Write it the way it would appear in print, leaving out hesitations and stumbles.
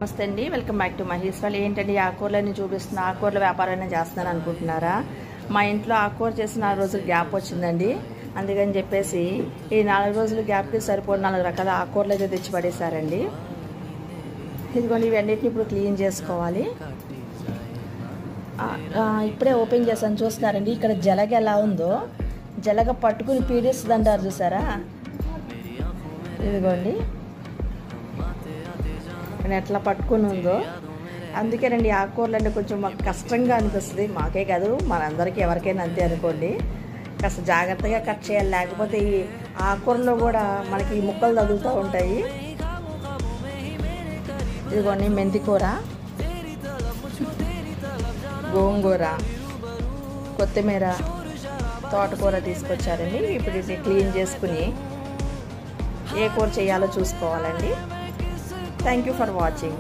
నమస్తే అండి, welcome back to Mahesh వాళ్ళు. ఏంటండి ఆకుకూరలని చూపిస్తున్నా, ఆకుకూరల వ్యాపారాన్ని చేస్తున్నాను అనుకుంటున్నారా? మా ఇంట్లో ఆకుకూర చేసి 4 రోజులు గ్యాప్ వచ్చిందండి. అందుకని చెప్పేసి ఈ 4 రోజులు గ్యాప్కి సరిపోయిన 4 రకాల ఆకుకూరలు అయితే తెచ్చి పడేశారండి. ఇదిగోండి, ఇవన్నిటిని ఇప్పుడు క్లీన్ చేసుకోవాలి. ఇప్పుడే ఓపెన్ చేశాను, చూస్తున్నారండి. ఇక్కడ జలగ ఎలా ఉందో, జలగ పట్టుకుని పీడిస్తుంది అంటారు, చూసారా? ఇదిగోండి ఎట్లా పట్టుకుని ఉందో. అందుకేనండి ఆకుకూరలు అంటే కొంచెం మాకు కష్టంగా అనిపిస్తుంది. మాకే కాదు, మనందరికీ ఎవరికైనా అంతే అనుకోండి. కాస్త జాగ్రత్తగా కట్ చేయాలి, లేకపోతే ఈ ఆకుకూరలో కూడా మనకి ముక్కలు తగులుతూ ఉంటాయి. ఇదిగోండి మెంతికూర, గోంగూర, కొత్తిమీర, తోటకూర తీసుకొచ్చారండి. ఇప్పుడు ఇది క్లీన్ చేసుకుని ఏ కూర చేయాలో చూసుకోవాలండి. Thank you for watching.